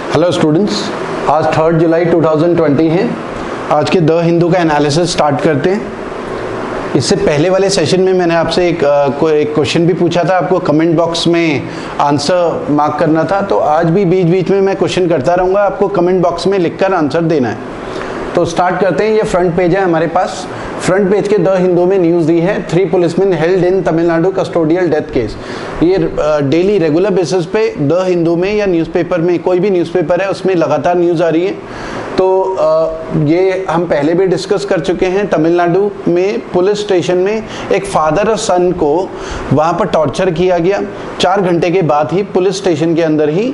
Hello students, आज 3 जुलाई 2020 है। आज के द हिंदू का एनालिसिस स्टार्ट करते हैं। इससे पहले वाले सेशन में मैंने आपसे एक क्वेश्चन भी पूछा था, आपको कमेंट बॉक्स में आंसर मार्क करना था। तो आज भी बीच बीच में मैं क्वेश्चन करता रहूँगा, आपको कमेंट बॉक्स में लिखकर आंसर देना है। तो स्टार्ट करते हैं। ये फ्रंट पेज है हमारे पास। फ्रंट पेज के द हिंदू में न्यूज़ दी है, 3 policeman held in Tamil Nadu custodial death case. ये डेली रेगुलर बेसिस पे द हिंदू में या न्यूज़पेपर में, कोई भी न्यूज़पेपर है उसमें लगातार न्यूज़ आ रही है। तो ये हम पहले भी डिस्कस कर चुके हैं। तमिलनाडु में पुलिस स्टेशन में एक फादर और सन को वहाँ पर टॉर्चर किया गया। 4 घंटे के बाद ही पुलिस स्टेशन के अंदर ही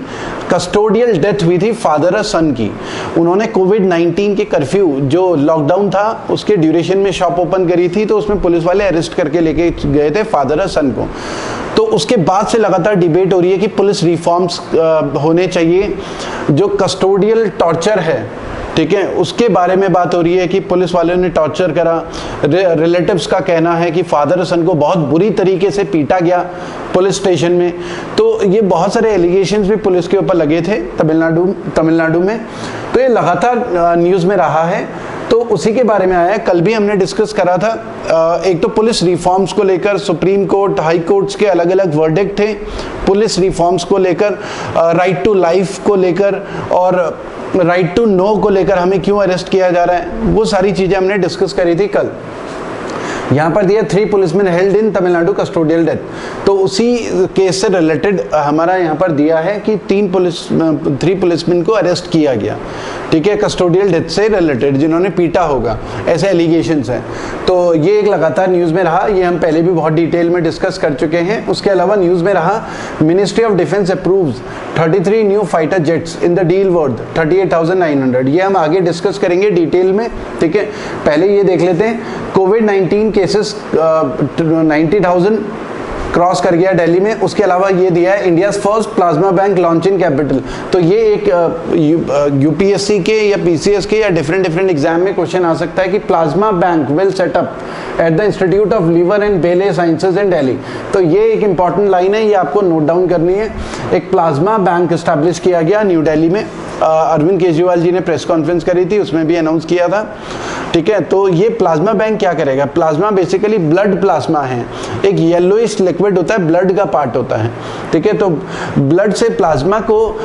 कस्टोडियल डेथ हुई थी फादर और सन की। उन्होंने कोविड-19 के कर्फ्यू, जो लॉकडाउन था उसके ड्यूरेशन में शॉप ओपन करी थी, तो उसमें पुलिस वाले अरेस्ट करके लेके गए थे फादर और सन को। तो उसके बाद से लगातार डिबेट हो रही है कि पुलिस रिफॉर्म्स होने चाहिए। जो कस्टोडियल टॉर्चर है, ठीक है, उसके बारे में बात हो रही है कि पुलिस वालों ने टॉर्चर करा। रिलेटिव्स का कहना है कि फादर और सन को बहुत बुरी तरीके से पीटा गया पुलिस स्टेशन में। तो ये बहुत सारे एलिगेशंस भी पुलिस के ऊपर लगे थे तमिलनाडु में। तो ये लगातार न्यूज़ में रहा है। तो उसी के बारे में आया है। कल भी हमने डिस्कस करा था। एक तो पुलिस रिफॉर्म्स को लेकर सुप्रीम कोर्ट, हाई कोर्ट्स के अलग अलग वर्डिक्ट थे पुलिस रिफॉर्म्स को लेकर, राइट टू लाइफ को लेकर और राइट टू नो को लेकर हमें क्यों अरेस्ट किया जा रहा है, वो सारी चीज़ें हमने डिस्कस करी थी कल। यहाँ पर दिया 3 policeman held in Tamil Nadu custodial death. तो उसी केस से रिलेटेड हमारा यहाँ पर दिया है कि 3 पुलिसमैन को अरेस्ट किया गया, ठीक है, कस्टोडियल डेथ से रिलेटेड, जिन्होंने पीटा होगा, ऐसे एलिगेशंस हैं। तो ये एक लगातार न्यूज़ में रहा। ये हम पहले भी बहुत डिटेल में डिस्कस कर चुके हैं। उसके अलावा न्यूज़ में रहा, ministry of defence approves 33 new fighter jets in the deal worth 38,900। ये हम आगे डिस्कस करेंगे डिटेल में, ठीक है। पहले ये देख लेते हैं, कोविड-19 केसेस 90,000 क्रॉस कर गया दिल्ली में। उसके अलावा ये दिया है, India's first plasma bank launch in capital. तो ये एक यूपीएससी के या पीसीएस के या डिफरेंट एग्जाम में क्वेश्चन आ सकता है कि plasma bank will set up at the institute of liver and biliary sciences in Delhi. तो ये एक इंपॉर्टेंट लाइन है, ये आपको नोट डाउन करनी है। एक प्लाज्मा बैंक एस्टैब्लिश किया गया न्यू दिल्ली में। अरविंद केजरीवाल जी ने प्रेस कॉन्फ्रेंस करी थी, उसमें भी अनाउंस किया था, ठीक है। तो ये प्लाज्मा बैंक क्या करेगा? प्लाज्मा बेसिकली ब्लड प्लाज्मा है, एक येलोइश लिक्विड होता है, ब्लड का पार्ट होता है, ठीक है। तो ब्लड से प्लाज्मा को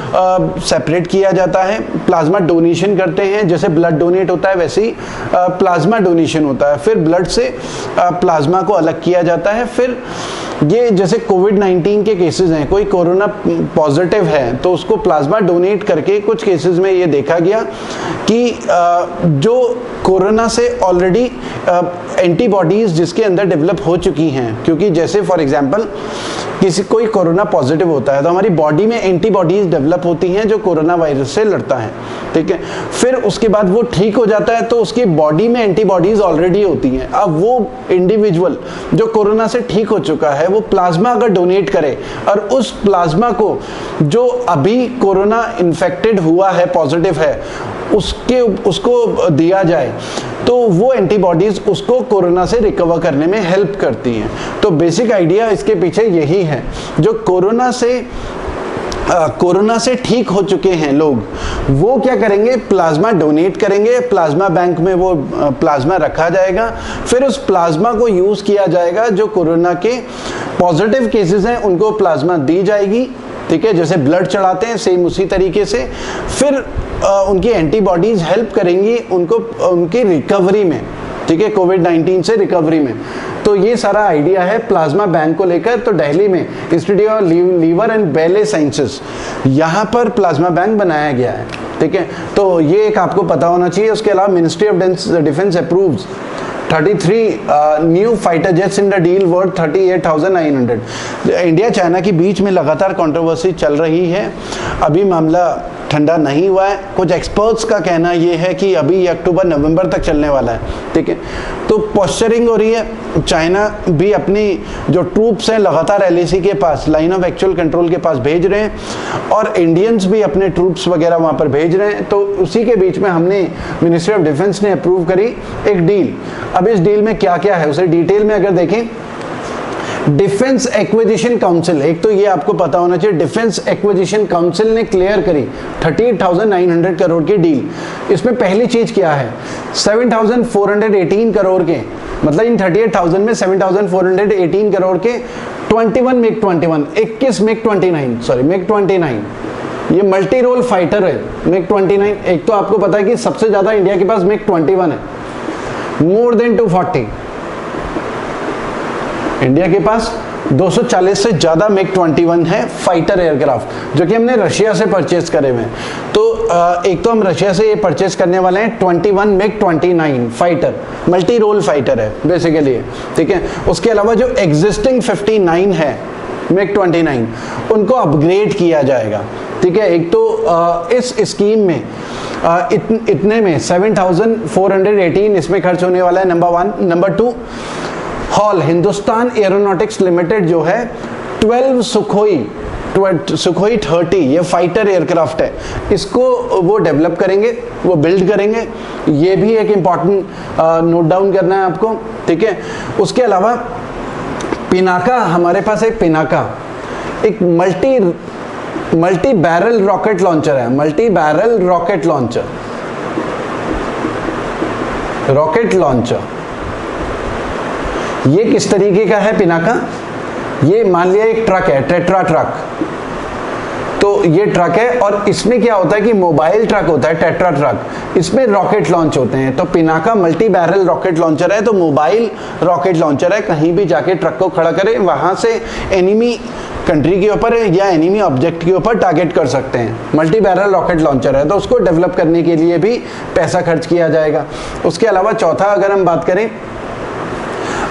सेपरेट किया जाता है। प्लाज्मा डोनेशन करते हैं, जैसे ब्लड डोनेट होता है वैसे ही प्लाज्मा डोनेशन होता है। फिर ब्लड से प्लाज्मा को अलग किया जाता है। फिर ये जैसे कोविड-19 के केसेस हैं, कोई कोरोना पॉजिटिव है तो उसको प्लाज्मा डोनेट करके कुछ केसेस में ये देखा गया कि जो कोरोना से ऑलरेडी एंटीबॉडीज जिसके अंदर डेवलप हो चुकी हैं, क्योंकि जैसे फॉर एग्जांपल कोई कोरोना पॉजिटिव होता है तो हमारी बॉडी में एंटीबॉडीज डेवलप होती हैं जो कोरोना वायरस से लड़ता है, ठीक है। फिर उसके बाद वो ठीक हो जाता है तो उसकी बॉडी में एंटीबॉडीज ऑलरेडी होती हैं। अब वो इंडिविजुअल जो कोरोना से ठीक हो चुका है, वो प्लाज्मा अगर डोनेट करे और उस प्लाज्मा को जो अभी कोरोना इन्फेक्टेड हुआ है, पॉजिटिव है, उसको दिया जाए तो वो एंटीबॉडीज उसको कोरोना से रिकवर करने में हेल्प करती हैं। तो बेसिक आइडिया इसके पीछे यही है। जो कोरोना से ठीक हो चुके हैं लोग, वो क्या करेंगे? प्लाज्मा डोनेट करेंगे। प्लाज्मा बैंक में वो प्लाज्मा रखा जाएगा। फिर उस प्लाज्मा को यूज किया जाएगा। जो कोरोना के पॉजिटिव केसेस हैं उनको प्लाज्मा दी जाएगी, ठीक है, जैसे ब्लड चढ़ाते हैं सेम उसी तरीके से। फिर उनकी एंटीबॉडीज हेल्प करेंगी उनको उनकी रिकवरी में, ठीक है, कोविड-19 से रिकवरी में। तो ये सारा आइडिया है प्लाज्मा बैंक को लेकर। तो दिल्ली में इंस्टीट्यूट ऑफ लीवर एंड बेले साइंसेस, यहाँ पर प्लाज्मा बैंक बनाया गया है, ठीक है। तो ये एक आपको पता होना चाहिए। उसके अलावा ministry of defence approves 33 new fighter jets in the deal worth 38,900। India China के बीच में लगातार कंट्रोवर्सी चल रही है। अभी मामला ठंडा नहीं हुआ है। कुछ एक्सपर्ट्स का कहना ये है कि अभी ये अक्टूबर नवंबर तक चलने वाला है, ठीक है। तो पोस्चरिंग हो रही है। चाइना भी अपनी जो ट्रूप्स हैं लगातार LAC के पास, लाइन ऑफ एक्चुअल कंट्रोल के पास भेज रहे हैं और इंडियंस भी अपने ट्रूप्स वगैरह वहाँ पर भेज रहे हैं। तो उसी के बीच में हमने मिनिस्ट्री ऑफ डिफेंस ने अप्रूव करी एक डील। अब इस डील में क्या क्या है उसे डिटेल में अगर देखें, डिफेंस एक्विजिशन काउंसिल, एक तो ये आपको पता होना चाहिए, डिफेंस एक्विजिशन काउंसिल ने क्लियर करी 38,900 करोड़ की डील। इसमें पहली चीज क्या है, 7,418 करोड़ के, मतलब इन 38,000 में 7,418 करोड़ के 21 मिग 21, 21 मिग 29, सॉरी मिग 29, ये मल्टी रोल फाइटर है मिग 29। एक तो आपको पता है कि सबसे ज्यादा इंडिया के पास मिग 21 है, मोर देन 240, इंडिया के पास 240 से ज्यादा मिग 21 है फाइटर एयरक्राफ्ट, जो कि हमने रशिया से परचेज करे हुए हैं। तो एक तो हम रशिया से ये परचेज करने वाले हैं 21 MiG 29 fighter, multi role fighter है बेसिकली, ठीक है। उसके अलावा जो एग्जिस्टिंग 59 है मिग 29, उनको अपग्रेड किया जाएगा, ठीक है। एक तो इस स्कीम में इतने में 7,418 इसमें खर्च होने वाला है, number 1। Number 2, hall Hindustan aeronautics limited जो है 12 सुखोई 30, ये फाइटर एयरक्राफ्ट है, इसको वो डेवलप करेंगे, वो बिल्ड करेंगे। ये भी एक इंपॉर्टेंट नोट डाउन करना है आपको, ठीक है। उसके अलावा पिनाका, हमारे पास एक पिनाका, एक मल्टी बैरल रॉकेट लॉन्चर है, मल्टी बैरल रॉकेट लॉन्चर। ये किस तरीके का है पिनाका, ये मान लिया एक ट्रक है, टेट्रा ट्रक, तो ये ट्रक है और इसमें क्या होता है कि मोबाइल ट्रक होता है टेट्रा ट्रक, इसमें रॉकेट लॉन्च होते हैं। तो Pinaka multi barrel rocket launcher है, तो मोबाइल रॉकेट लॉन्चर है, कहीं भी जाके ट्रक को खड़ा करें, वहां से एनिमी कंट्री के ऊपर या एनिमी ऑब्जेक्ट के ऊपर टारगेट कर सकते हैं। मल्टी बैरल रॉकेट लॉन्चर है, तो उसको डेवलप करने के लिए भी पैसा खर्च किया जाएगा। उसके अलावा चौथा अगर हम बात करें,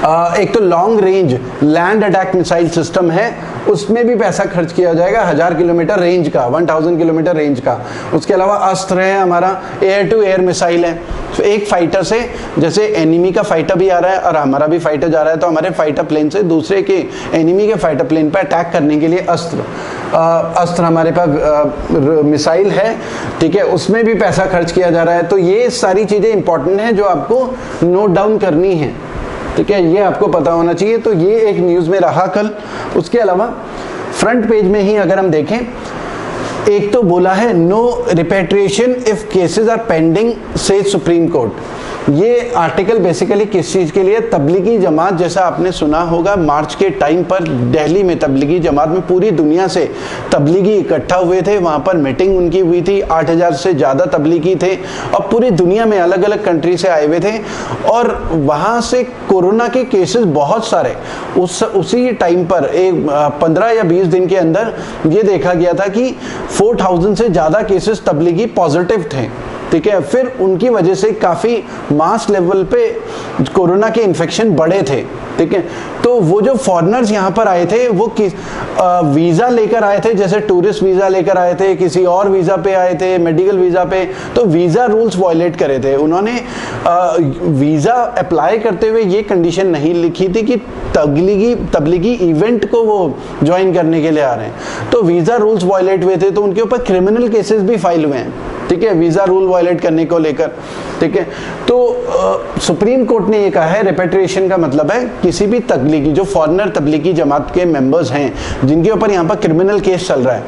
एक तो long range land attack missile system है, उसमें भी पैसा खर्च किया जाएगा, 1000 किलोमीटर रेंज का, 1000 किलोमीटर रेंज का। उसके अलावा अस्त्र है हमारा, एयर टू एयर मिसाइल है, तो एक फाइटर से, जैसे एनिमी का फाइटर भी आ रहा है और हमारा भी फाइटर जा रहा है, तो हमारे फाइटर प्लेन से दूसरे के एनिमी के फाइटर प्लेन पर अटैक करने के लिए अस्त्र हमारे पास मिसाइल है, ठीक है, उसमें भी पैसा खर्च किया जा रहा है। तो ये सारी चीजें इंपॉर्टेंट हैं जो आपको नोट डाउन करनी है, ठीक है, ये आपको पता होना चाहिए। तो ये एक न्यूज में रहा कल। उसके अलावा फ्रंट पेज में ही अगर हम देखें, एक तो बोला है no repatriation if cases are pending से सुप्रीम कोर्ट। ये आर्टिकल बेसिकली किस चीज के लिए, तबलीगी जमात, जैसा आपने सुना होगा मार्च के टाइम पर दिल्ली में तबलीगी जमात में पूरी दुनिया से तबलीगी इकट्ठा हुए थे, वहां पर मीटिंग उनकी हुई थी, 8000 से ज्यादा तबलीगी थे और पूरी दुनिया में अलग अलग कंट्री से आए हुए थे, और वहां से कोरोना के केसेस बहुत सारे उसी टाइम पर एक 15 या 20 दिन के अंदर ये देखा गया था कि 4000 से ज्यादा केसेस तबलीगी पॉजिटिव थे, ठीक है। फिर उनकी वजह से काफी मास लेवल पे कोरोना के इन्फेक्शन बढ़े थे, ठीक है। तो वो जो फॉरेनर्स यहाँ पर आए थे वो वीजा लेकर आए थे, जैसे टूरिस्ट वीजा लेकर आए थे, किसी और वीजा पे आए थे, मेडिकल वीजा पे, तो वीजा रूल्स वायलेट करे थे उन्होंने। वीजा अप्लाई करते हुए ये कंडीशन नहीं लिखी थी कि तबलीगी इवेंट को वो ज्वाइन करने के लिए आ रहे हैं, तो वीजा रूल्स वायलेट हुए थे, तो उनके ऊपर क्रिमिनल केसेस भी फाइल हुए हैं, ठीक है, वीजा रूल वायलेट करने को लेकर, ठीक है। तो सुप्रीम कोर्ट ने ये कहा है रिपेट्रिएशन का मतलब है किसी भी तबलीगी, जो फॉरेनर तबलीगी जमात के मेंबर्स हैं जिनके ऊपर यहाँ पर क्रिमिनल केस चल रहा है,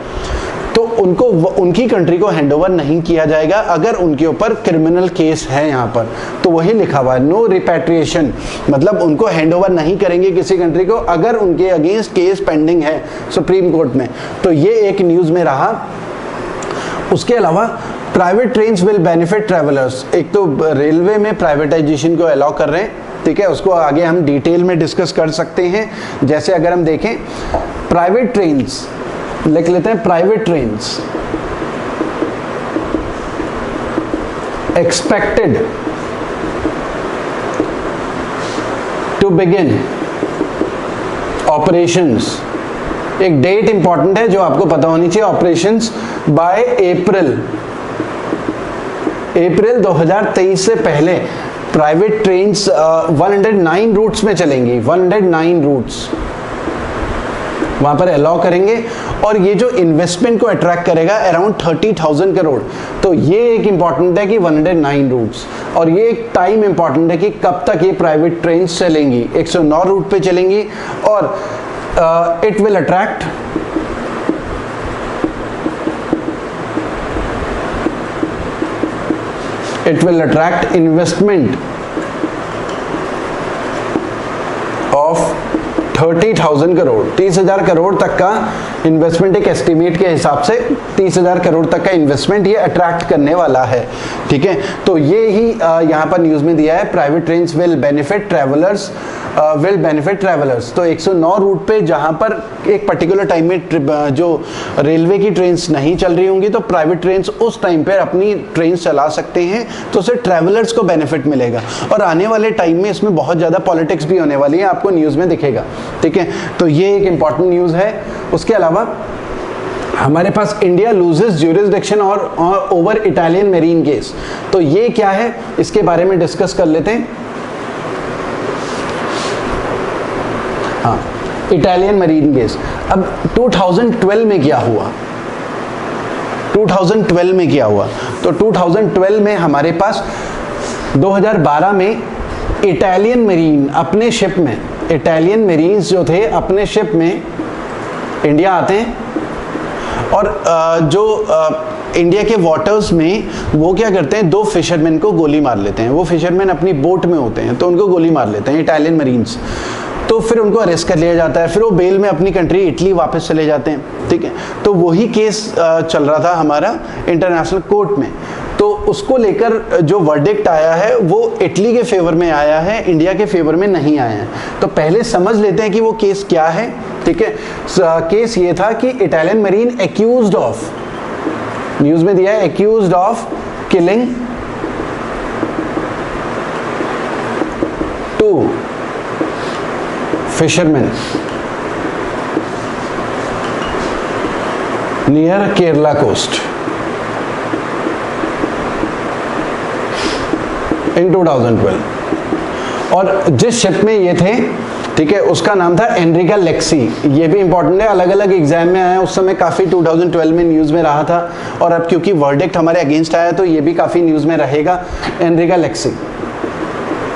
तो उनको उनकी कंट्री को हैंडओवर नहीं किया जाएगा अगर उनके ऊपर क्रिमिनल केस है यहाँ पर। तो वही लिखा हुआ है नो रिपेट्रिएशन, मतलब उनको हैंडओवर नहीं करेंगे किसी कंट्री को अगर उनके अगेंस्ट केस पेंडिंग है सुप्रीम कोर्ट में। तो ये एक न्यूज में रहा। उसके अलावा private trains will benefit travellers, एक तो रेलवे में प्राइवेटाइजेशन को अलाउ कर रहे हैं, ठीक है, उसको आगे हम डिटेल में डिस्कस कर सकते हैं। जैसे अगर हम देखें प्राइवेट ट्रेन्स, लिख लेते हैं private trains expected to begin operations, एक डेट इंपॉर्टेंट है जो आपको पता होनी चाहिए, ऑपरेशंस बाय अप्रैल 2023 से पहले प्राइवेट ट्रेन्स 109 रूट्स में चलेंगी, 109 रूट्स, वहां पर अलाउ करेंगे, और ये जो इन्वेस्टमेंट को अट्रैक्ट करेगा अराउंड 30,000 करोड़। तो ये एक इंपॉर्टेंट है कि 109 रूट्स, और ये एक टाइम इंपॉर्टेंट है कि कब तक ये प्राइवेट ट्रेन चलेंगी। 109 रूट पे चलेंगी, और it will attract investment of 30,000 crore. 30,000 crore तक का इन्वेस्टमेंट, एक एस्टिमेट के हिसाब से 30,000 करोड़ तक का इन्वेस्टमेंट ये अट्रैक्ट करने वाला है। ठीक है, तो ये ही यहाँ पर न्यूज में दिया है, private trains will benefit travellers, तो 109 रूट पे जहां पर एक पर्टिकुलर टाइम में जो रेलवे की ट्रेन्स नहीं चल रही होंगी, तो प्राइवेट ट्रेन्स उस टाइम पे अपनी ट्रेन्स चला सकते हैं, तो उससे ट्रैवलर्स को बेनिफिट मिलेगा। और आने वाले टाइम में इसमें बहुत ज़्यादा पॉलिटिक्स भी होने वाली है, आपको न्यूज़ में दिखेगा। ठीक है, तो ये एक इंपॉर्टेंट न्यूज़ है। उसके अलावा हमारे पास इंडिया लूजेस ज्यूरिसडिक्शन और ओवर इटालियन मेरीन केस, तो ये क्या है इसके बारे में डिस्कस कर लेते हैं। हाँ, इटालियन मरीन केस। अब 2012 में क्या हुआ, 2012 में क्या हुआ, तो 2012 में हमारे पास 2012 में इटालियन मरीन अपने शिप में, इटालियन मरीन्स जो थे अपने शिप में इंडिया आते हैं, और जो इंडिया के वाटर्स में वो क्या करते हैं, 2 फिशरमैन को गोली मार लेते हैं। वो फिशरमैन अपनी बोट में होते हैं, तो उनको गोली मार लेते हैं इटालियन मरीन्स। तो फिर उनको अरेस्ट कर लिया जाता है, फिर वो बेल में अपनी कंट्री इटली वापस चले जाते हैं। ठीक है, तो वही केस चल रहा था हमारा इंटरनेशनल कोर्ट में। तो उसको लेकर जो वर्डिक्ट आया है वो इटली के फेवर में आया है, इंडिया के फेवर में नहीं आया है। तो पहले समझ लेते हैं कि वो केस क्या है। ठीक है, केस ये था कि Italian marine accused of, news में दिया है, accused of killing 2 fisherman near Kerala coast in 2012। और जिस शिप में ये थे, ठीक है, उसका नाम था एनरिका लेक्सी। ये भी इंपॉर्टेंट है, अलग अलग एग्जाम में आया, उस समय काफ़ी 2012 में न्यूज़ में रहा था, और अब क्योंकि वर्डिक्ट हमारे अगेंस्ट आया तो ये भी काफ़ी न्यूज़ में रहेगा। एनरिका लेक्सी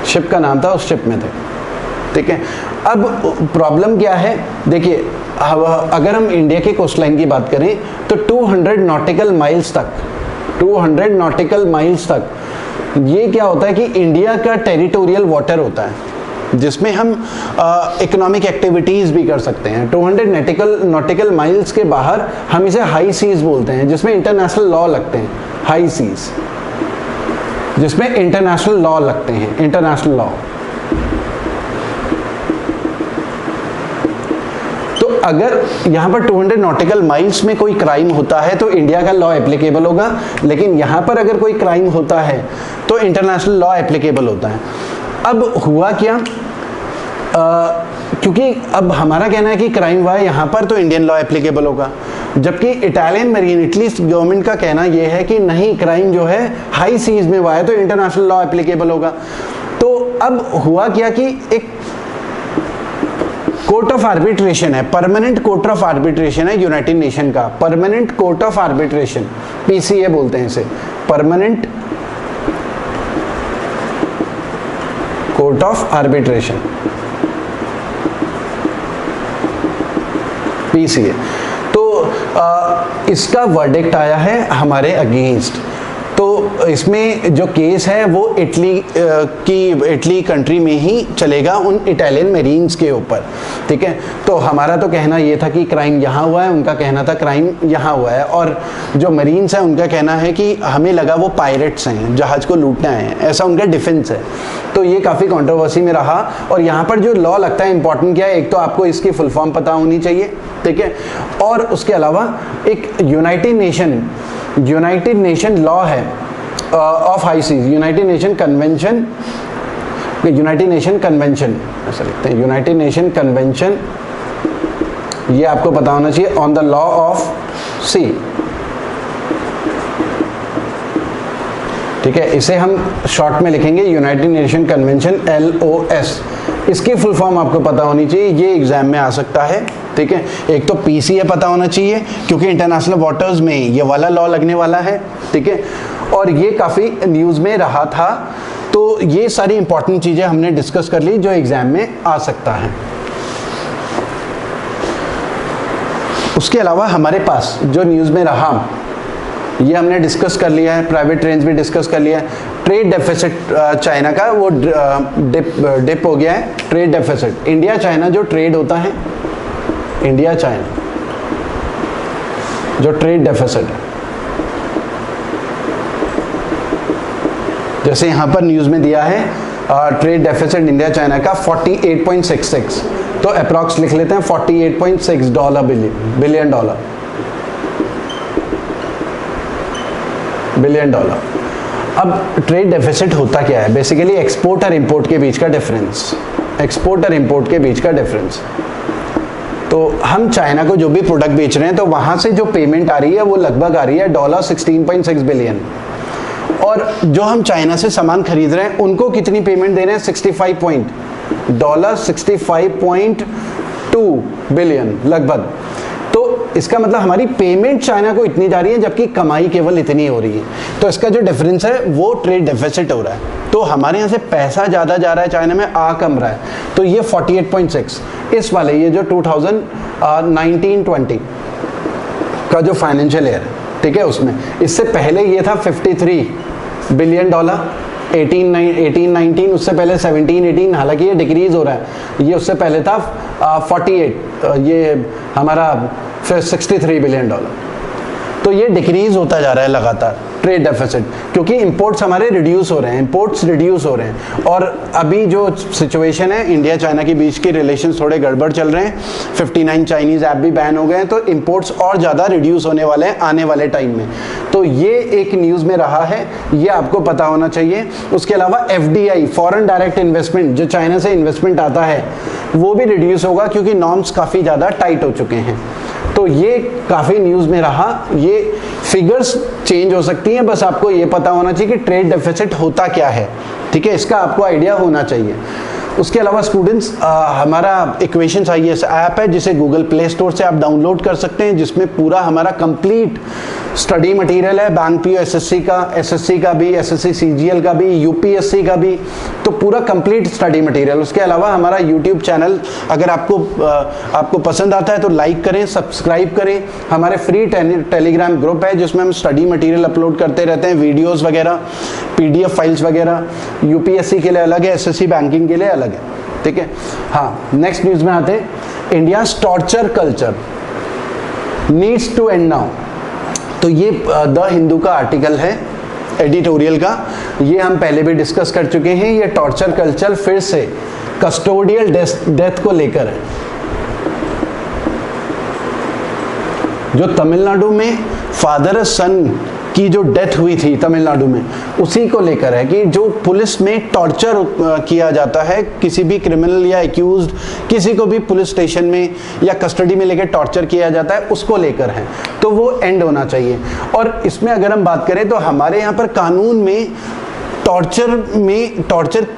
शिप का नाम था, उस शिप में थे। ठीक है, अब प्रॉब्लम क्या है, देखिए अगर हम इंडिया के कोस्ट लाइन की बात करें तो 200 नॉटिकल माइल्स तक, 200 नॉटिकल माइल्स तक ये क्या होता है कि इंडिया का टेरिटोरियल वाटर होता है, जिसमें हम इकोनॉमिक एक्टिविटीज़ भी कर सकते हैं। 200 नॉटिकल माइल्स के बाहर हम इसे हाई सीज बोलते हैं, जिसमें इंटरनेशनल लॉ लगते हैं। हाई सीज जिसमें इंटरनेशनल लॉ लगते हैं, इंटरनेशनल लॉ। तो अगर यहाँ पर 200 नॉटिकल माइल्स में कोई क्राइम होता है तो इंडिया का लॉ एप्लीकेबल होगा, लेकिन यहाँ पर अगर कोई क्राइम होता है तो इंटरनेशनल लॉ एप्लीकेबल होता है। अब हुआ क्या, क्योंकि अब हमारा कहना है कि क्राइम हुआ है यहाँ पर तो इंडियन लॉ एप्लीकेबल होगा, जबकि इटालियन मरीन, इटली गवर्नमेंट का कहना यह है कि नहीं, क्राइम जो है हाई सीज में हुआ है तो इंटरनेशनल लॉ एप्लीकेबल होगा। तो अब हुआ क्या कि एक कोर्ट ऑफ आर्बिट्रेशन है, परमानेंट कोर्ट ऑफ आर्बिट्रेशन है यूनाइटेड नेशन का, permanent court of arbitration, PCA बोलते हैं इसे, permanent court of arbitration, PCA. तो इसका वर्डिक्ट आया है हमारे अगेंस्ट। तो इसमें जो केस है वो इटली कंट्री में ही चलेगा, उन इटालियन मरीन्स के ऊपर। ठीक है, तो हमारा तो कहना ये था कि क्राइम यहाँ हुआ है, उनका कहना था क्राइम यहाँ हुआ है, और जो मरीन्स हैं उनका कहना है कि हमें लगा वो पायरेट्स हैं, जहाज को लूटना है, ऐसा उनका डिफेंस है। तो ये काफ़ी कंट्रोवर्सी में रहा। और यहाँ पर जो लॉ लगता है इंपॉर्टेंट क्या है, एक तो आपको इसकी फुल फॉर्म पता होनी चाहिए, ठीक है, और उसके अलावा एक यूनाइटेड नेशन लॉ है of high seas, United Nation convention, United Nation convention ऐसा लिखते हैं, यूनाइटेड नेशन कन्वेंशन, ये आपको पता होना चाहिए, ऑन द लॉ ऑफ सी। ठीक है, इसे हम शॉर्ट में लिखेंगे यूनाइटेड नेशन कन्वेंशन, LOS। इसकी फुल फॉर्म आपको पता होनी चाहिए, ये एग्जाम में आ सकता है। ठीक है। एक तो पीसीए पता होना चाहिए क्योंकि इंटरनेशनल वाटर्स में ये वाला लॉ लगने वाला है, ठीक है, और ये काफ़ी न्यूज़ में रहा था। तो ये सारी इंपॉर्टेंट चीज़ें हमने डिस्कस कर ली जो एग्जाम में आ सकता है। उसके अलावा हमारे पास जो न्यूज़ में रहा, ये हमने डिस्कस कर लिया है, प्राइवेट ट्रेन्स भी डिस्कस कर लिया है। ट्रेड डेफिसिट चाइना का वो डिप हो गया है। ट्रेड डेफिसिट इंडिया चाइना जो ट्रेड होता है, इंडिया चाइना जो ट्रेड डेफिसिट है, जैसे यहां पर न्यूज़ में दिया है ट्रेड डेफिसिट इंडिया चाइना का 48.66, तो अप्रॉक्स लिख लेते हैं $48.6 बिलियन डॉलर। अब ट्रेड डेफिसिट होता क्या है? बेसिकली एक्सपोर्ट और इंपोर्ट के बीच का डिफरेंस, एक्सपोर्ट और इंपोर्ट के बीच का डिफरेंस। तो हम चाइना को जो भी प्रोडक्ट बेच रहे हैं तो वहां से जो पेमेंट आ रही है वो लगभग आ रही है $16.6 बिलियन, और जो हम चाइना से सामान खरीद रहे हैं उनको कितनी पेमेंट दे रहे हैं? $65.2 बिलियन लगभग। तो इसका मतलब हमारी पेमेंट चाइना को इतनी जा रही है जबकि कमाई केवल इतनी हो रही है। तो इसका जो डिफरेंस है वो ट्रेड डेफिसिट हो रहा है। तो हमारे यहाँ से पैसा ज़्यादा जा रहा है, चाइना में आ कम रहा है। तो ये 48.6 इस वाले, ये जो 2019-20 का जो फाइनेंशियल ईयर है, ठीक है, उसमें इससे पहले ये था $53 बिलियन, 18-19, उससे पहले 17-18, हालांकि ये डिक्रीज हो रहा है। ये उससे पहले था 48, ये हमारा फिर $63 बिलियन। तो ये डिक्रीज होता जा रहा है लगातार ट्रेड डेफिसिट, क्योंकि इंपोर्ट्स हमारे रिड्यूस हो रहे हैं, और अभी जो सिचुएशन है इंडिया चाइना के बीच के रिलेशंस थोड़े गड़बड़ चल रहे हैं। 59 चाइनीज ऐप भी बैन हो गए हैं, तो इंपोर्ट्स और ज़्यादा रिड्यूस होने वाले हैं आने वाले टाइम में। तो ये एक न्यूज़ में रहा है, ये आपको पता होना चाहिए। उसके अलावा FDI फॉरेन डायरेक्ट इन्वेस्टमेंट, जो चाइना से इन्वेस्टमेंट आता है वो भी रिड्यूस होगा क्योंकि नॉर्म्स काफ़ी ज़्यादा टाइट हो चुके हैं। तो ये काफ़ी न्यूज़ में रहा। ये फिगर्स चेंज हो सकती हैं, बस आपको ये पता होना चाहिए कि ट्रेड डेफिसिट होता क्या है, ठीक है, इसका आपको आइडिया होना चाहिए। उसके अलावा स्टूडेंट्स, हमारा इक्वेशंस IAS ऐप है जिसे गूगल प्ले स्टोर से आप डाउनलोड कर सकते हैं, जिसमें पूरा हमारा कंप्लीट स्टडी मटेरियल है, बैंक PO SSC का, SSC का भी, SSC CGL का भी, UPSC का भी, तो पूरा कंप्लीट स्टडी मटेरियल। उसके अलावा हमारा यूट्यूब चैनल अगर आपको पसंद आता है तो लाइक करें, सब्सक्राइब करें। हमारे फ्री टेलीग्राम ग्रुप है जिसमें हम स्टडी मटेरियल अपलोड करते रहते हैं, वीडियोज़ वगैरह, PDF फाइल्स वगैरह। UPSC के लिए अलग है, SSC बैंकिंग के लिए अलग है, ठीक है। हाँ, नेक्स्ट न्यूज़ में आते हैं। India's torture culture needs to end now. तो ये द हिंदू का आर्टिकल है, एडिटोरियल का, ये हम पहले भी डिस्कस कर चुके हैं। ये टॉर्चर कल्चर फिर से कस्टोडियल डेथ को लेकर है। जो तमिलनाडु में फादर सन की जो डेथ हुई थी तमिलनाडु में, उसी को लेकर है कि जो पुलिस में टॉर्चर किया जाता है, किसी भी क्रिमिनल या एक्यूज्ड, किसी को भी पुलिस स्टेशन में या कस्टडी में लेकर टॉर्चर किया जाता है, उसको लेकर है। तो वो एंड होना चाहिए। और इसमें अगर हम बात करें तो हमारे यहाँ पर कानून में टॉर्चर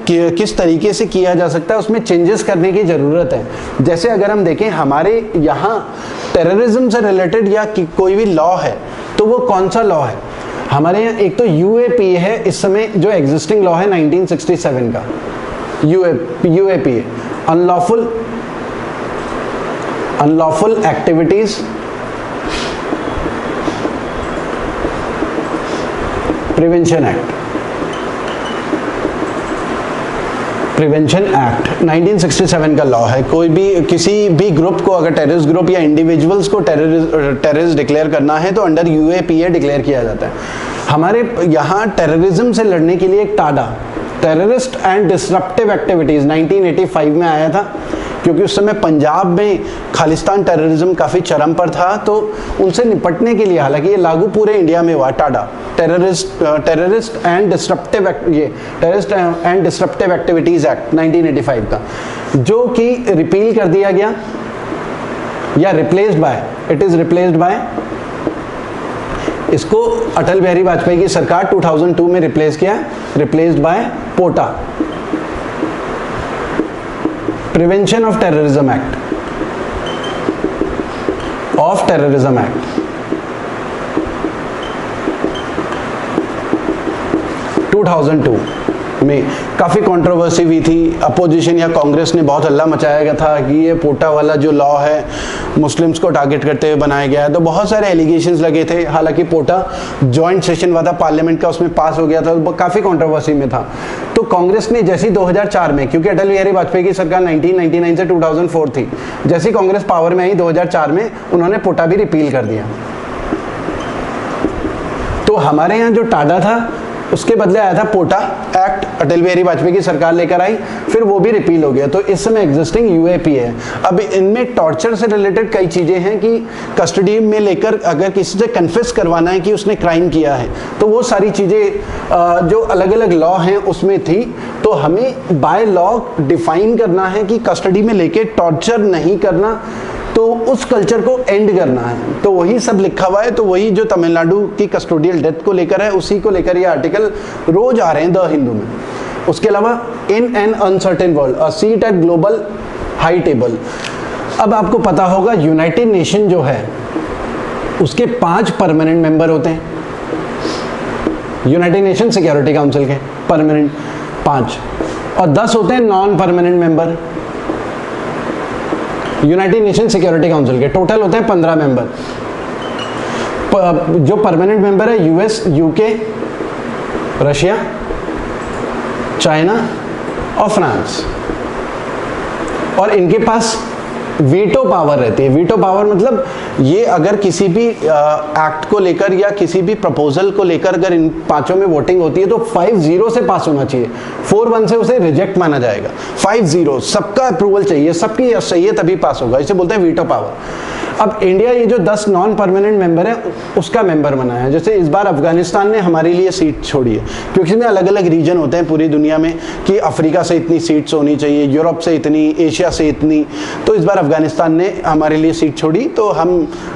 किस तरीके से किया जा सकता है, उसमें चेंजेस करने की ज़रूरत है। जैसे अगर हम देखें हमारे यहाँ टेररिज्म से रिलेटेड या कोई भी लॉ है तो वो कौन सा लॉ है हमारे यहाँ? एक तो UAPA है, इस समय जो एग्जिस्टिंग लॉ है 1967 का UAPA, unlawful activities prevention act 1967 का लॉ है। कोई भी किसी भी ग्रुप को, अगर टेररिस्ट ग्रुप या इंडिविजुअल्स को टेररिस्ट डिक्लेयर करना है तो अंडर UAPA डिक्लेयर किया जाता है। हमारे यहाँ टेररिज्म से लड़ने के लिए एक Tada, terrorist and disruptive activities, 1985 में आया था, क्योंकि उस समय पंजाब में खालिस्तान टेररिज्म काफ़ी चरम पर था। तो उनसे निपटने के लिए, हालांकि ये लागू पूरे इंडिया में हुआ, Tada, terrorist and disruptive activities act 1985 का, जो कि रिपील कर दिया गया या replaced by, it is replaced by, इसको अटल बिहारी वाजपेयी की सरकार 2002 में रिप्लेस किया, replaced by POTA, prevention of terrorism act. Of terrorism act 2002 में काफ़ी कंट्रोवर्सी हुई थी। अपोजिशन या कांग्रेस ने बहुत हल्ला मचाया गया था कि ये पोटा वाला जो लॉ है मुस्लिम्स को टारगेट करते हुए बनाया गया है, तो बहुत सारे एलिगेशंस लगे थे। हालांकि पोटा जॉइंट सेशन हुआ था पार्लियामेंट का, उसमें पास हो गया था, तो काफ़ी कंट्रोवर्सी में था। तो कांग्रेस ने जैसी 2004 में, क्योंकि अटल बिहारी वाजपेयी की सरकार 1999 से 2004 थी, जैसी कांग्रेस पावर में आई 2004 में उन्होंने पोटा भी रिपील कर दिया। तो हमारे यहाँ जो टाडा था उसके बदले आया था पोटा एक्ट, अटल बिहारी वाजपेयी की सरकार लेकर आई, फिर वो भी रिपील हो गया। तो इस समय एग्जिस्टिंग यूएपी है। अब इनमें टॉर्चर से रिलेटेड कई चीज़ें हैं कि कस्टडी में लेकर अगर किसी से कन्फेस करवाना है कि उसने क्राइम किया है, तो वो सारी चीज़ें जो अलग अलग लॉ हैं उसमें थी। तो हमें बाय लॉ डिफाइन करना है कि कस्टडी में लेके टॉर्चर नहीं करना, तो उस कल्चर को एंड करना है। तो वही सब लिखा हुआ है। तो वही जो तमिलनाडु की कस्टोडियल डेथ को लेकर है, उसी को लेकर ये आर्टिकल रोज आ रहे हैं द हिंदू में। उसके अलावा in an uncertain world a seat eight global high table. अब आपको पता होगा यूनाइटेड नेशन जो है उसके 5 परमानेंट मेंबर होते हैं, यूनाइटेड नेशन सिक्योरिटी काउंसिल के परमानेंट 5, और 10 होते हैं non permanent member United nation security council के। टोटल होते हैं 15 मेंबर। जो परमानेंट मेंबर है यूएस, यूके, रशिया, चाइना और फ्रांस, और इनके पास वीटो पावर रहती है। वीटो पावर मतलब ये अगर किसी भी एक्ट को लेकर या किसी भी प्रपोजल को लेकर अगर इन 5 में वोटिंग होती है तो 5-0 से पास होना चाहिए, 4-1 से उसे रिजेक्ट माना जाएगा। 5-0 सबका अप्रूवल चाहिए, सबकी चाहिए तभी पास होगा, इसे बोलते हैं वीटो पावर। अब इंडिया ये जो 10 नॉन परमानेंट मेंबर है उसका मेंबर बना है। जैसे इस बार अफगानिस्तान ने हमारे लिए सीट छोड़ी है, क्योंकि इसमें अलग अलग रीजन होते हैं पूरी दुनिया में कि अफ्रीका से इतनी सीट्स होनी चाहिए, यूरोप से इतनी, एशिया से इतनी। तो इस बार अफगानिस्तान ने हमारे लिए सीट छोड़ी, तो हम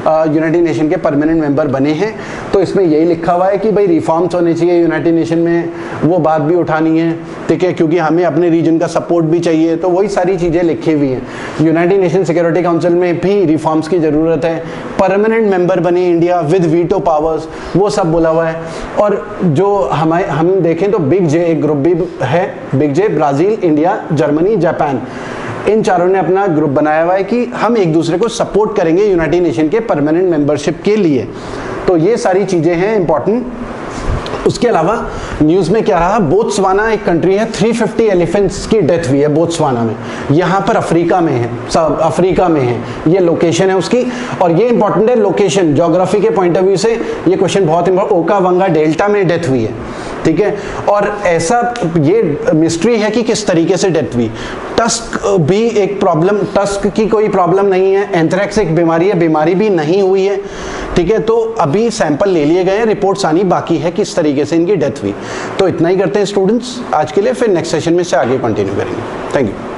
यूनाइटेड नेशन के परमानेंट मेंबर बने हैं। तो इसमें यही लिखा हुआ है कि भाई रिफॉर्म्स होने चाहिए यूनाइटेड नेशन में, वो बात भी उठानी है, ठीक है, क्योंकि हमें अपने रीजन का सपोर्ट भी चाहिए। तो वही सारी चीज़ें लिखी हुई हैं। यूनाइटेड नेशन सिक्योरिटी काउंसिल में भी रिफॉर्म्स की ज़रूरत है। परमानेंट मेंबर बने इंडिया विद वीटो पावर्स, वो सब बोला हुआ है। और जो हम देखें तो बिग जे एक ग्रुप भी है, बिग जे ब्राज़ील, इंडिया, जर्मनी, जापान, इन चारों ने अपना ग्रुप बनाया हुआ है कि हम एक दूसरे को सपोर्ट करेंगे यूनाइटेड नेशन के परमानेंट मेंबरशिप के लिए। तो ये सारी चीज़ें हैं इंपॉर्टेंट। उसके अलावा न्यूज़ में क्या रहा, बोत्सवाना एक कंट्री है, 350 एलिफेंट्स की डेथ हुई है बोत्सवाना में। यहाँ पर अफ्रीका में है, सब अफ्रीका में है, ये लोकेशन है उसकी। और ये इंपॉर्टेंट है लोकेशन, ज्योग्राफी के पॉइंट ऑफ व्यू से ये क्वेश्चन बहुत इंपॉर्टेंट। ओकावंगा डेल्टा में डेथ हुई है, ठीक है। और ऐसा ये मिस्ट्री है कि किस तरीके से डेथ हुई। टस्क भी एक प्रॉब्लम, टस्क की कोई प्रॉब्लम नहीं है। एंथ्रैक्स एक बीमारी है, बीमारी भी नहीं हुई है, ठीक है। तो अभी सैंपल ले लिए गए हैं, रिपोर्ट्स आनी बाकी है किस तरीके से इनकी डेथ हुई। तो इतना ही करते हैं स्टूडेंट्स आज के लिए, फिर नेक्स्ट सेशन में से आगे कंटिन्यू करेंगे। Thank you.